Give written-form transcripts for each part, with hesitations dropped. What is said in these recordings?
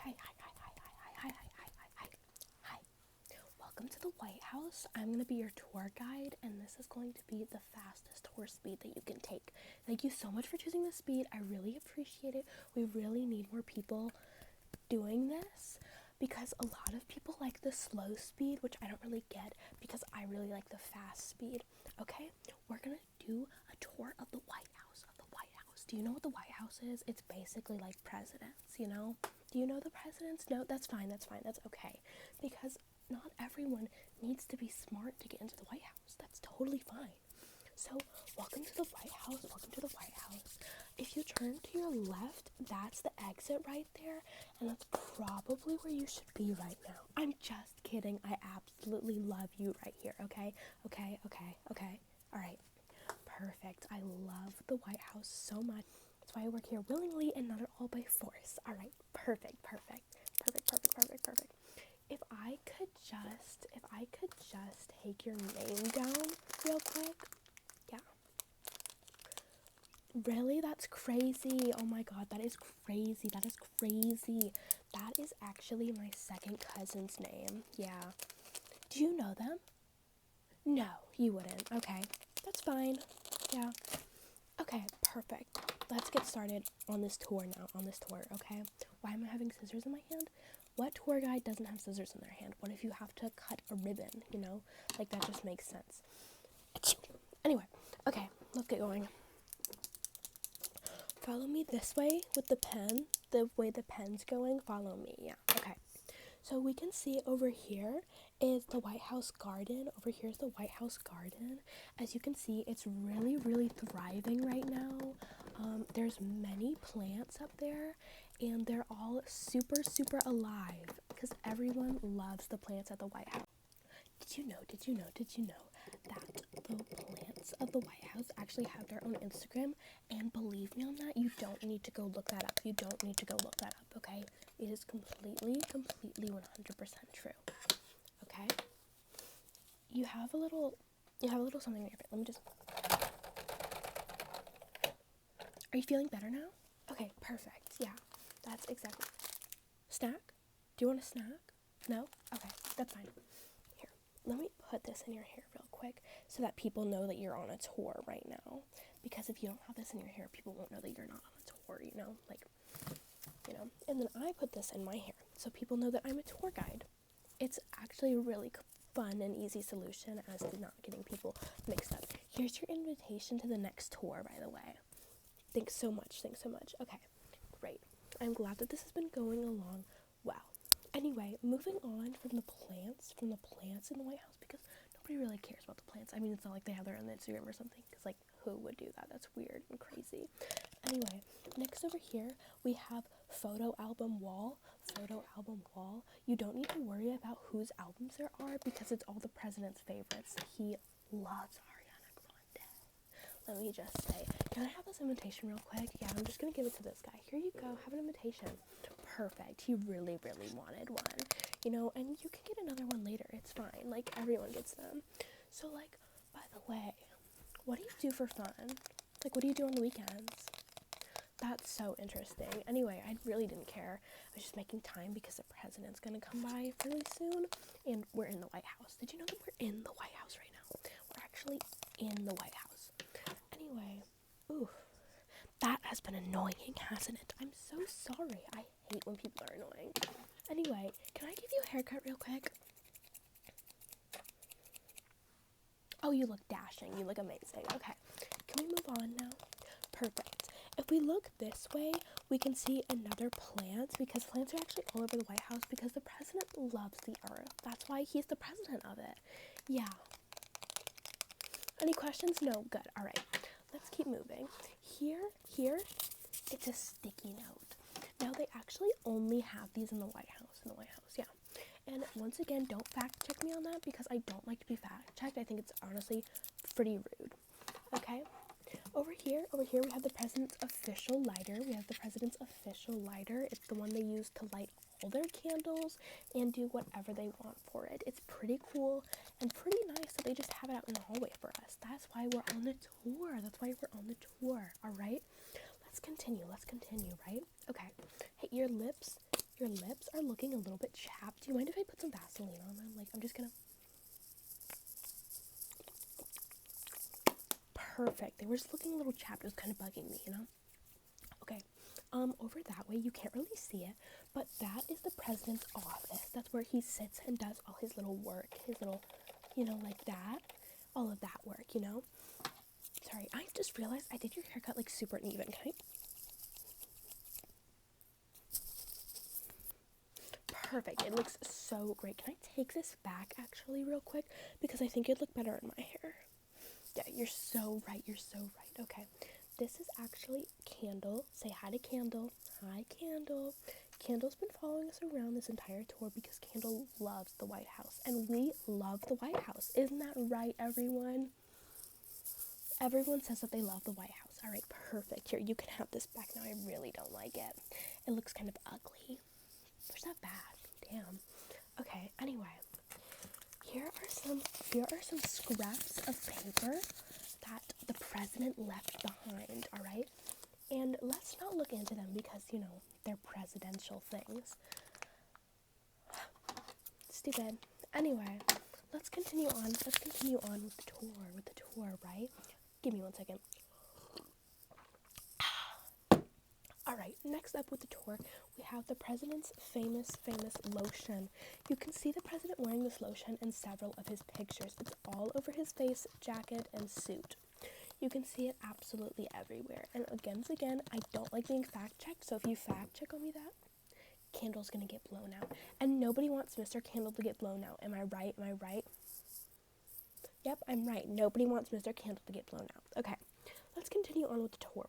Hi. Welcome to the White House. I'm going to be your tour guide, and this is going to be the fastest tour speed that you can take. Thank you so much for choosing this speed. I really appreciate it. We really need more people doing this because a lot of people like the slow speed, which I don't really get because I really like the fast speed. Okay, we're going to do a tour of the White House. Do you know what the White House is? It's basically like presidents, you know? Do you know the presidents? No, that's fine, that's okay. Because not everyone needs to be smart to get into the White House. That's totally fine. So, welcome to the White House, If you turn to your left, that's the exit right there, and that's probably where you should be right now. I'm just kidding. I absolutely love you right here, okay? Okay. Alright. Perfect. I love the White House so much. That's why I work here willingly and not at all by force. Alright, perfect. If I could just take your name down real quick. Yeah. Really? That's crazy. Oh my god, that is crazy. That is actually my second cousin's name. Yeah. Do you know them? No, you wouldn't. Okay. That's fine. Yeah. Okay, perfect. Let's get started on this tour now, okay? Why am I having scissors in my hand? What tour guide doesn't have scissors in their hand? What if you have to cut a ribbon, you know? Like, that just makes sense. Anyway, okay, let's get going. Follow me this way with the pen. The way the pen's going, follow me, yeah, okay. So we can see over here is the White House garden. Over here is the White House garden. As you can see, it's really thriving right now. There's many plants up there, and they're all super alive because everyone loves the plants at the White House. Did you know that the plants of the White House actually have their own Instagram? And believe me on that, you don't need to go look that up. Okay? It is completely 100% true. Okay? You have a little something in your face. Let me just... Are you feeling better now? Okay, perfect. Yeah, that's exactly... Snack? Do you want a snack? No? Okay, that's fine. Here, let me put this in your hair real quick so that people know that you're on a tour right now. Because if you don't have this in your hair, people won't know that you're not on a tour, you know? And then I put this in my hair so people know that I'm a tour guide. It's actually a really fun and easy solution as to not getting people mixed up. Here's your invitation to the next tour, by the way. Thanks so much. Okay, great. I'm glad that this has been going along well. Anyway, moving on from the plants in the White House, because nobody really cares about the plants. I mean, it's not like they have their own Instagram or something, because, like, who would do that? That's weird and crazy. Anyway, next over here, we have photo album wall. You don't need to worry about whose albums there are, because it's all the president's favorites. He loves Ariana Grande. Let me just say, can I have this invitation real quick? Yeah, I'm just gonna give it to this guy. Here you go, have an invitation. Perfect. He really wanted one, you know, and you can get another one later. It's fine. Like, everyone gets them. So, like, by the way, what do you do for fun? Like, what do you do on the weekends? That's so interesting. Anyway, I really didn't care. I was just making time because the president's gonna come by really soon, and we're in the White House. Did you know that we're in the White House right now? We're actually in the White House. Anyway, that has been annoying, hasn't it? I'm so sorry. I hate when people are annoying. Anyway, can I give you a haircut real quick? Oh, you look dashing. You look amazing. Okay, can we move on now? Perfect. If we look this way, we can see another plant, because plants are actually all over the White House because the president loves the earth. That's why he's the president of it. Yeah. Any questions? No? Good. All right. Let's keep moving. Here, it's a sticky note. Now, they actually only have these in the White House, yeah. And once again, don't fact check me on that because I don't like to be fact checked. I think it's honestly pretty rude. Okay? Over here, we have the president's official lighter. It's the one they use to light all their candles and do whatever they want for it. It's pretty cool and pretty nice that they just have it out in the hallway for us. That's why we're on the tour. All right? Let's continue, right? Okay. Hey, your lips Your lips are looking a little bit chapped. Do you mind if I put some Vaseline on them? Like, I'm just gonna... Perfect. They were just looking a little chapped. It was kind of bugging me, you know? Okay. Over that way, you can't really see it, but that is the president's office. That's where he sits and does all his little work, his little, you know, like that. All of that work, you know? Sorry, I just realized I did your haircut, like, super uneven. Can I... Perfect. It looks so great. Can I take this back, actually, real quick? Because I think it'd look better in my hair. Yeah, you're so right. You're so right. Okay. This is actually Candle. Say hi to Candle. Hi, Candle. Candle's been following us around this entire tour because Candle loves the White House. And we love the White House. Isn't that right, everyone? Everyone says that they love the White House. All right, perfect. Here, you can have this back now. I really don't like it. It looks kind of ugly. Where's that bad? Damn. Okay, anyway. Here are some scraps of paper that the president left behind, all right? And let's not look into them because, you know, they're presidential things. Stupid. Anyway, let's continue on with the tour, right? Give me 1 second. All right, next up with the tour, we have the president's famous lotion. You can see the president wearing this lotion in several of his pictures. It's all over his face, jacket, and suit. You can see it absolutely everywhere. And again, I don't like being fact-checked, so if you fact-check on me that, Candle's gonna get blown out. And nobody wants Mr. Candle to get blown out. Am I right? Am I right? Yep, I'm right. Nobody wants Mr. Candle to get blown out. Okay, let's continue on with the tour.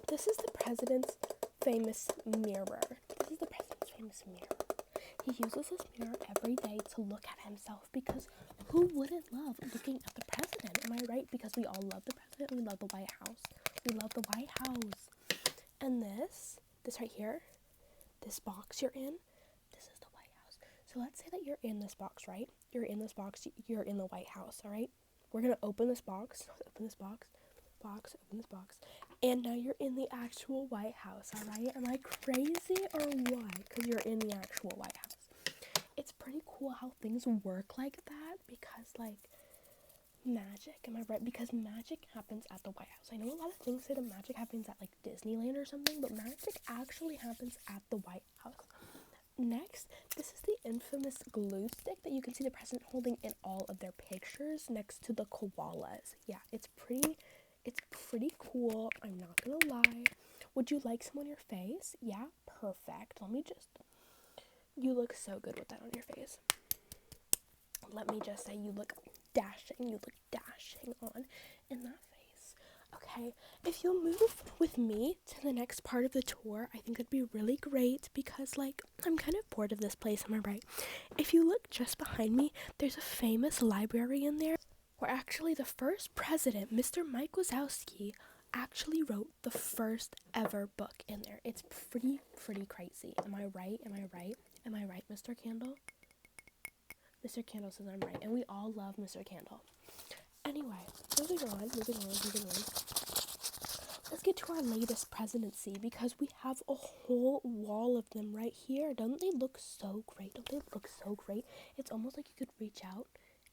This is the president's famous mirror. He uses this mirror every day to look at himself because who wouldn't love looking at the president? Am I right? Because we all love the president. We love the White House. We love the White House. And this right here, this box you're in, this is the White House. So let's say that you're in this box, right? You're in this box. You're in the White House, all right? We're going to open this box. Open this box. And now you're in the actual White House, all right? Am I crazy or what? Because you're in the actual White House. It's pretty cool how things work like that because, like, magic, am I right? Because magic happens at the White House. I know a lot of things say that magic happens at, like, Disneyland or something, but magic actually happens at the White House. Next, this is the infamous glue stick that you can see the president holding in all of their pictures next to the koalas. Yeah, it's pretty cool. I'm not gonna lie. Would you like some on your face? Yeah, perfect. You look so good with that on your face. Let me just say you look dashing on in that face. Okay, if you'll move with me to the next part of the tour, I think it'd be really great because, like, I'm kind of bored of this place, am I right? If you look just behind me, there's a famous library in there where actually the first president, Mr. Mike Wazowski, actually wrote the first ever book in there. It's pretty crazy. Am I right? Am I right, Mr. Candle? Mr. Candle says I'm right, and we all love Mr. Candle. Anyway, moving on. Let's get to our latest presidency because we have a whole wall of them right here. Don't they look so great? It's almost like you could reach out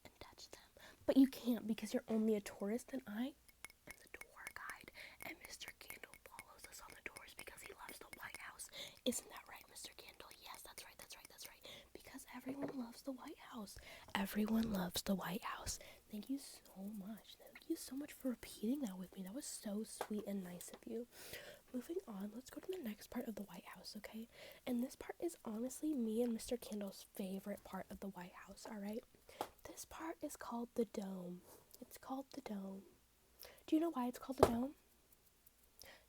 and touch them. But you can't because you're only a tourist and I am the tour guide. And Mr. Candle follows us on the tours because he loves the White House. Isn't that right, Mr. Candle? Yes, that's right. Because everyone loves the White House. Everyone loves the White House. Thank you so much. Thank you so much for repeating that with me. That was so sweet and nice of you. Moving on, let's go to the next part of the White House, okay? And this part is honestly me and Mr. Candle's favorite part of the White House, all right? This part is called the dome. It's called the dome. Do you know why it's called the dome?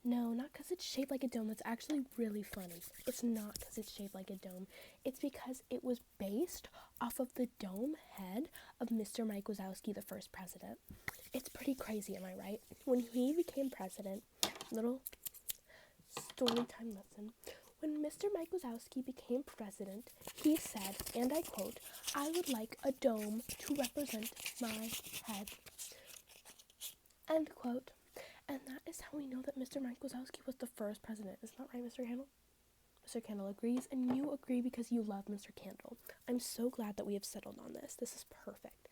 No, not because it's shaped like a dome. That's actually really funny. It's not because it's shaped like a dome. It's because it was based off of the dome head of Mr. Mike Wazowski, the first president. It's pretty crazy, am I right? When he became president, little story time lesson. When Mr. Mike Wazowski became president, he said, and I quote, "I would like a dome to represent my head." End quote. And that is how we know that Mr. Mike Wazowski was the first president. Isn't that right, Mr. Candle? Mr. Candle agrees, and you agree because you love Mr. Candle. I'm so glad that we have settled on this. This is perfect.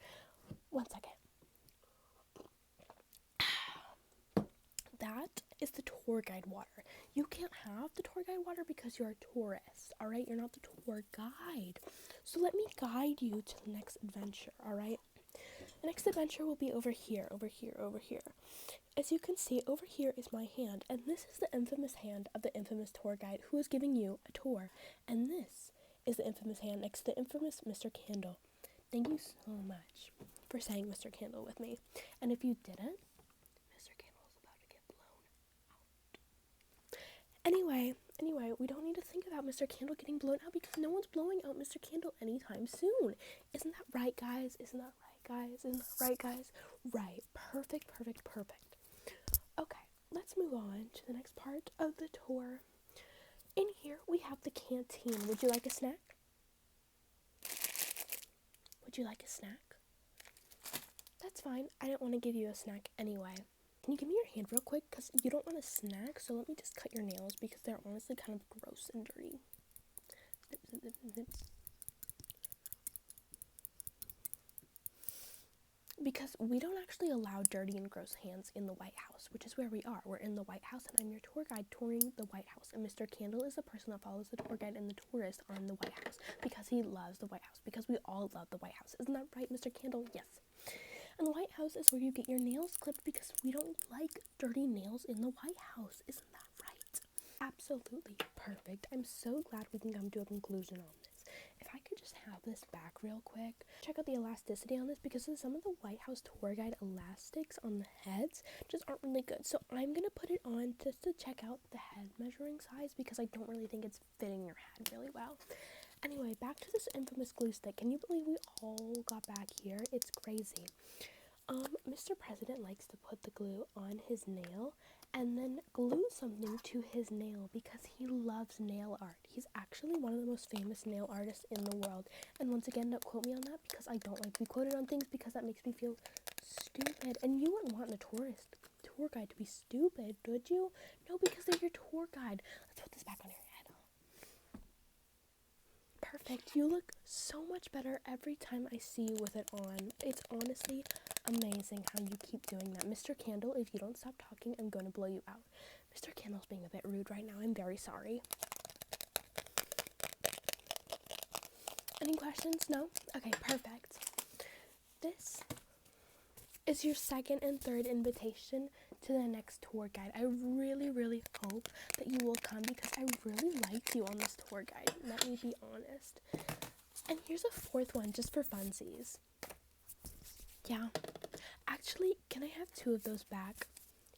One second. That is the tour guide water. You can't have the tour guide water because you're a tourist, all right? You're not the tour guide. So let me guide you to the next adventure, all right? The next adventure will be over here, over here, over here. As you can see, over here is my hand, and this is the infamous hand of the infamous tour guide who is giving you a tour. And this is the infamous hand next to the infamous Mr. Candle. Thank you so much for saying Mr. Candle with me. And if you didn't, Mr. Candle is about to get blown out. Anyway, we don't need to think about Mr. Candle getting blown out because no one's blowing out Mr. Candle anytime soon. Isn't that right, guys? Isn't that right, guys? Isn't that right, guys? Right. Perfect, perfect, perfect. Okay, let's move on to the next part of the tour. In here, we have the canteen. Would you like a snack? Would you like a snack? That's fine. I didn't want to give you a snack anyway. Can you give me your hand real quick? Because you don't want a snack, so let me just cut your nails because they're honestly kind of gross and dirty. Snip, snip, snip, snip. Because we don't actually allow dirty and gross hands in the White House, which is where we are. We're in the White House, and I'm your tour guide touring the White House. And Mr. Candle is the person that follows the tour guide and the tourist on the White House because he loves the White House, because we all love the White House. Isn't that right, Mr. Candle? Yes. And the White House is where you get your nails clipped because we don't like dirty nails in the White House. Isn't that right? Absolutely perfect. I'm so glad we can come to a conclusion on this. If I could just have this back real quick, check out the elasticity on this because some of the White House tour guide elastics on the heads just aren't really good. So I'm going to put it on just to check out the head measuring size because I don't really think it's fitting your head really well. Anyway, back to this infamous glue stick. Can you believe we all got back here? It's crazy. Mr. President likes to put the glue on his nail and then glue something to his nail because he loves nail art. He's actually one of the most famous nail artists in the world. And once again, don't quote me on that because I don't like to be quoted on things because that makes me feel stupid. And you wouldn't want the tour guide to be stupid, would you? No, because they're your tour guide. Let's put this back on your head. Perfect. You look so much better every time I see you with it on. It's honestly amazing how you keep doing that. Mr. Candle, if you don't stop talking, I'm going to blow you out. Mr. Candle's being a bit rude right now. I'm very sorry. Any questions? No? Okay, perfect. This is your second and third invitation to the next tour guide. I really, really hope that you will come because I really liked you on this tour guide. Let me be honest. And here's a fourth one just for funsies. Yeah. Actually, can I have 2 of those back?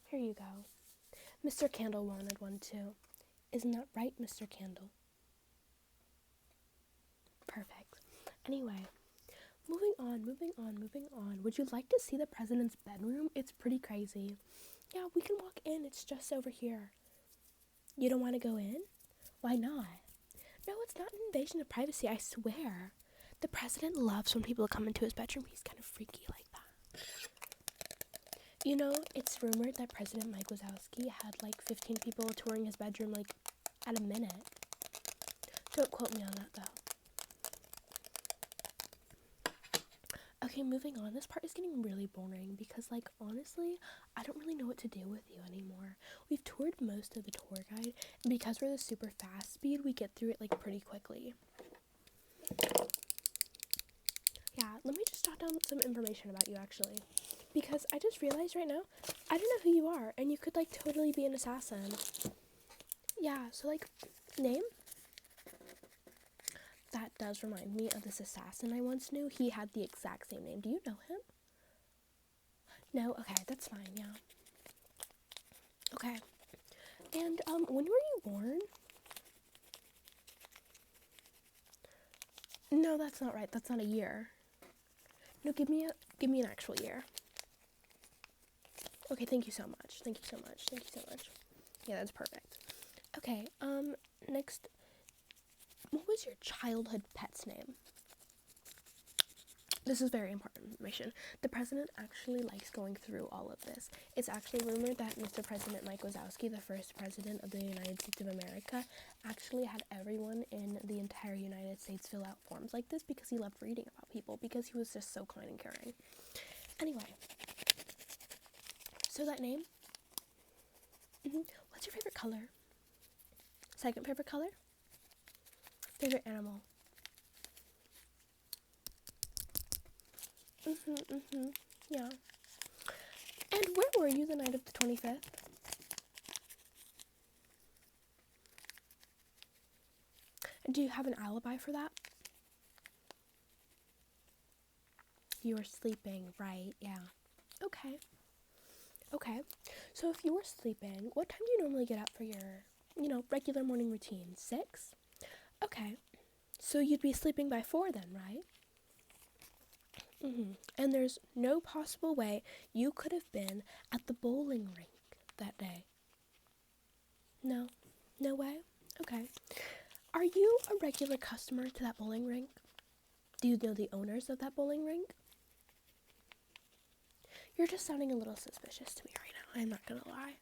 Here you go. Mr. Candle wanted one too. Isn't that right, Mr. Candle? Perfect. Anyway, moving on. Would you like to see the president's bedroom? It's pretty crazy. Yeah, we can walk in. It's just over here. You don't want to go in? Why not? No, it's not an invasion of privacy, I swear. The president loves when people come into his bedroom. He's kind of freaky like that. You know, it's rumored that President Mike Wazowski had like 15 people touring his bedroom like at a minute. Don't quote me on that though. Okay, moving on. This part is getting really boring because, like, honestly, I don't really know what to do with you anymore. We've toured most of the tour guide, and because we're the super fast speed, we get through it, like, pretty quickly. Yeah, let me just jot down some information about you, actually. Because I just realized right now, I don't know who you are, and you could, like, totally be an assassin. Yeah, so, like, name? That does remind me of this assassin I once knew. He had the exact same name. Do you know him? No? Okay, that's fine, yeah. Okay. And, when were you born? No, that's not right. That's not a year. No, give me an actual year. Okay, thank you so much. Yeah, that's perfect. Okay, next, what was your childhood pet's name? This is very important information. The president actually likes going through all of this. It's actually rumored that Mr. President Mike Wazowski, the first president of the United States of America, actually had everyone in the entire United States fill out forms like this because he loved reading about people, because he was just so kind and caring. Anyway, so that name, what's your favorite color? Second favorite color? Favorite animal? Yeah. And where were you the night of the 25th? Do you have an alibi for that? You were sleeping, right? Yeah. Okay. So if you were sleeping, what time do you normally get up for your, regular morning routine? 6? Okay. So you'd be sleeping by 4 then, right? And there's no possible way you could have been at the bowling rink that day. No way? Okay. Are you a regular customer to that bowling rink? Do you know the owners of that bowling rink? You're just sounding a little suspicious to me right now. I'm not gonna lie.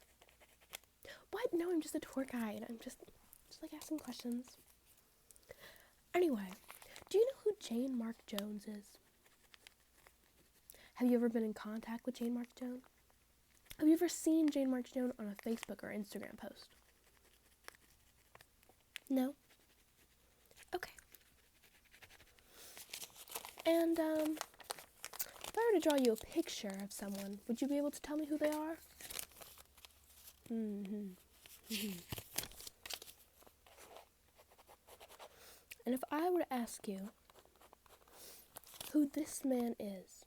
What? No, I'm just a tour guide. I'm just like asking questions. Anyway, do you know who Jane Mark Jones is? Have you ever been in contact with Jane Mark Jones? Have you ever seen Jane Mark Jones on a Facebook or Instagram post? No? Okay. And, if I were to draw you a picture of someone, would you be able to tell me who they are? And if I were to ask you who this man is,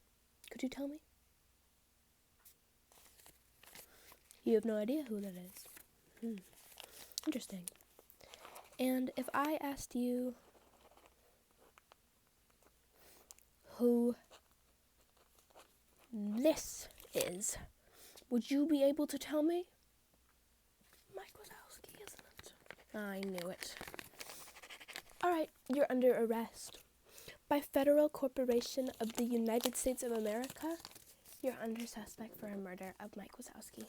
could you tell me? You have no idea who that is. Interesting. And if I asked you who this is, would you be able to tell me? Mike Wazowski, isn't it? I knew it. Alright, you're under arrest. By Federal Corporation of the United States of America, you're under suspect for a murder of Mike Wazowski,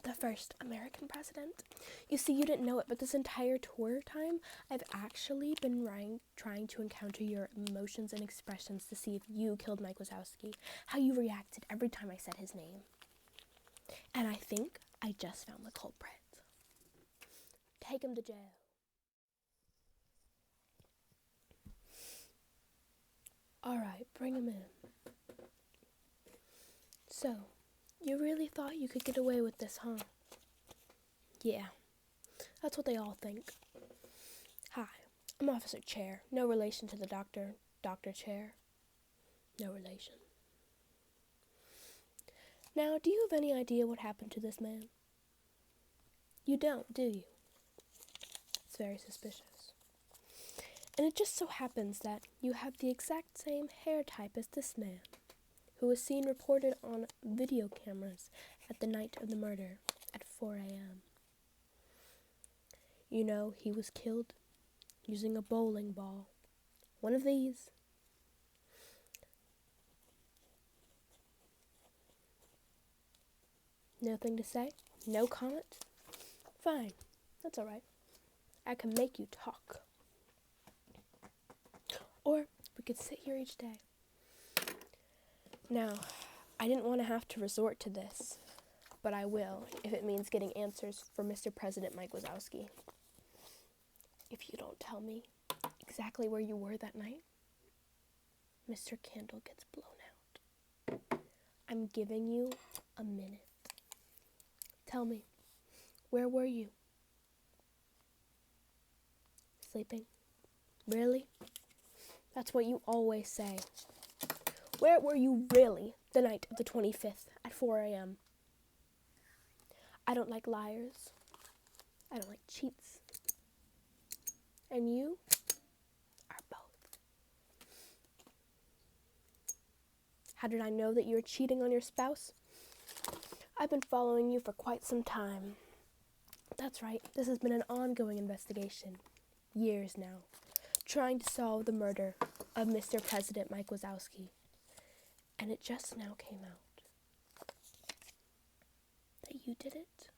the first American president. You see, you didn't know it, but this entire tour time, I've actually been trying to encounter your emotions and expressions to see if you killed Mike Wazowski, how you reacted every time I said his name. And I think I just found the culprit. Take him to jail. Alright, bring him in. So, you really thought you could get away with this, huh? Yeah, that's what they all think. Hi, I'm Officer Chair. No relation to the doctor. Dr. Chair. No relation. Now, do you have any idea what happened to this man? You don't, do you? It's very suspicious. And it just so happens that you have the exact same hair type as this man, who was seen reported on video cameras at the night of the murder at 4 a.m. You know, he was killed using a bowling ball. One of these. Nothing to say? No comment? Fine, that's alright. I can make you talk. Or we could sit here each day. Now, I didn't want to have to resort to this, but I will if it means getting answers for Mr. President Mike Wazowski. If you don't tell me exactly where you were that night, Mr. Candle gets blown out. I'm giving you a minute. Tell me, where were you? Sleeping? Really? That's what you always say. Where were you really the night of the 25th at 4 a.m.? I don't like liars. I don't like cheats. And you are both. How did I know that you were cheating on your spouse? I've been following you for quite some time. That's right, this has been an ongoing investigation. Years now. trying to solve the murder of Mr. President Mike Wazowski. And it just now came out that you did it.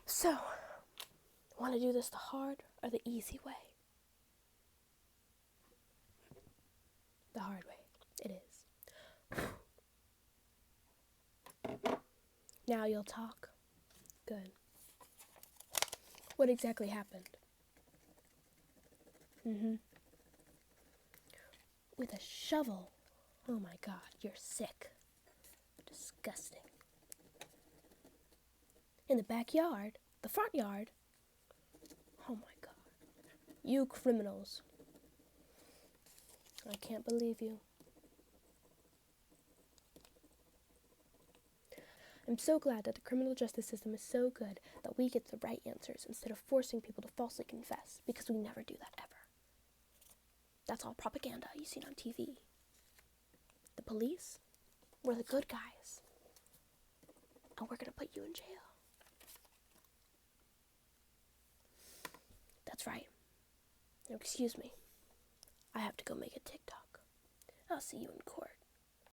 So, want to do this the hard or the easy way? The hard way. It is. Now you'll talk. Good. What exactly happened? With a shovel. Oh my God, you're sick. Disgusting. In the backyard, the front yard. Oh my God. You criminals. I can't believe you. I'm so glad that the criminal justice system is so good that we get the right answers instead of forcing people to falsely confess, because we never do that ever. That's all propaganda you've seen on TV. The police, we're the good guys, and we're going to put you in jail. That's right. Now, excuse me. I have to go make a TikTok. I'll see you in court.